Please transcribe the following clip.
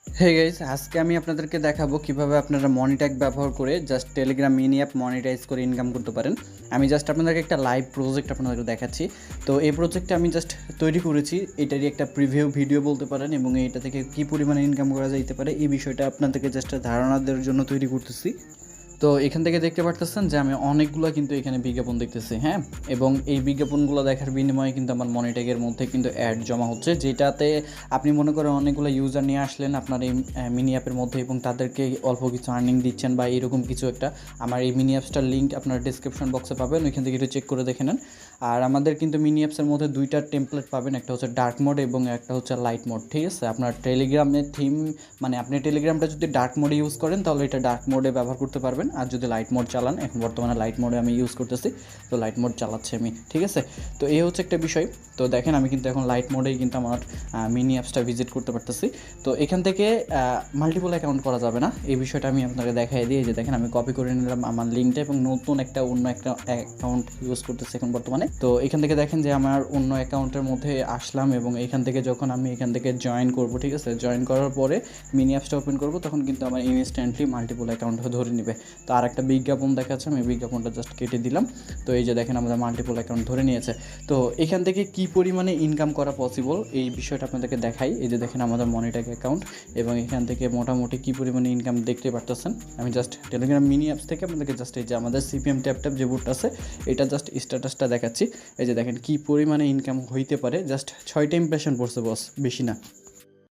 Hey guys, আজকে আমি আপনাদেরকে দেখাবো কিভাবে আপনারা মনিট্যাগ ব্যবহার করে just Telegram mini app monetise করে ইনকাম করতে পারেন। আমি জাস্ট আপনাদেরকে একটা লাইভ প্রজেক্ট আপনাদেরকে দেখাচ্ছি। তো এই প্রজেক্টটা আমি জাস্ট তৈরি করেছি, এটারই একটা প্রিভিউ ভিডিও বলতে পারেন, এবং এইটা থেকে কী পরিমাণে ইনকাম করা যাইতে পারে এই বিষয়টা আপনাদেরকে জাস্ট ধারণা দেওয়ার জন্য তৈরি করতেছি। তো এখান থেকে দেখতে পারতেছেন যে আমি অনেকগুলো কিন্তু এখানে বিজ্ঞাপন দেখতেছি, হ্যাঁ, এবং এই বিজ্ঞাপনগুলো দেখার বিনিময়ে কিন্তু আমার মনিট্যাগের মধ্যে কিন্তু অ্যাড জমা হচ্ছে, যেটাতে আপনি মনে করেন অনেকগুলো ইউজার নিয়ে আসলেন আপনার এই মিনি অ্যাপের মধ্যে এবং তাদেরকে অল্প কিছু আর্নিং দিচ্ছেন বা এরকম কিছু একটা। আমার এই মিনি অ্যাপসটার লিঙ্ক আপনার ডিসক্রিপশন বক্সে পাবেন, ওইখান থেকে একটু চেক করে দেখে নেন। আর আমাদের কিন্তু মিনি অ্যাপসের মধ্যে দুইটা টেমপ্লেট পাবেন, একটা হচ্ছে ডার্ক মোড এবং একটা হচ্ছে লাইট মোড, ঠিক আছে। আপনার টেলিগ্রামের থিম, মানে আপনি টেলিগ্রামটা যদি ডার্ক মোডে ইউজ করেন তাহলে এটা ডার্ক মোডে ব্যবহার করতে পারবেন, আর যদি লাইট মোড চালান, এখন বর্তমানে লাইট মোডে আমি ইউজ করতেছি, তো লাইট মোড চালাচ্ছি আমি, ঠিক আছে। তো এই হচ্ছে একটা বিষয়। তো দেখেন আমি কিন্তু এখন লাইট মোডেই কিন্তু আমার মিনি অ্যাপসটা ভিজিট করতে পারতেছি। তো এখান থেকে মাল্টিপল অ্যাকাউন্ট করা যাবে না, এই বিষয়টা আমি আপনাকে দেখাই দিই। যে দেখেন আমি কপি করে নিলাম আমার লিঙ্কটা এবং নতুন অন্য একটা অ্যাকাউন্ট ইউজ করতেছি এখন বর্তমানে। তো এখান থেকে দেখেন যে আমার অন্য অ্যাকাউন্টের মধ্যে আসলাম এবং এখান থেকে যখন আমি এখান থেকে জয়েন করব, ঠিক আছে, জয়েন করার পরে মিনি অ্যাপসটা ওপেন করব, তখন কিন্তু আমার ইনস্ট্যান্টলি মাল্টিপল অ্যাকাউন্ট ধরে নেবে। তো আর একটা বিজ্ঞাপন দেখাচ্ছে, আমি বিজ্ঞাপনটা জাস্ট কেটে দিলাম। তো এই যে দেখেন আমাদের মাল্টিপল অ্যাকাউন্ট ধরে নিয়েছে। তো এখান থেকে কি পরিমাণে ইনকাম করা পসিবল এই বিষয়টা আপনাদেরকে দেখাই। এই যে দেখেন আমাদের মনিট্যাগ অ্যাকাউন্ট, এবং এখান থেকে মোটামুটি কী পরিমাণে ইনকাম দেখতে পারতেছেন। আমি জাস্ট টেলিগ্রাম মিনি অ্যাপস থেকে আপনাদেরকে জাস্ট এই যে আমাদের সিপিএম ট্যাপ যে বুটটা আছে এটা জাস্ট স্ট্যাটাসটা দেখাচ্ছি। এই যে দেখেন কী পরিমাণে ইনকাম হইতে পারে, জাস্ট 6টা ইমপ্রেশন পড়ছে বস, বেশি না।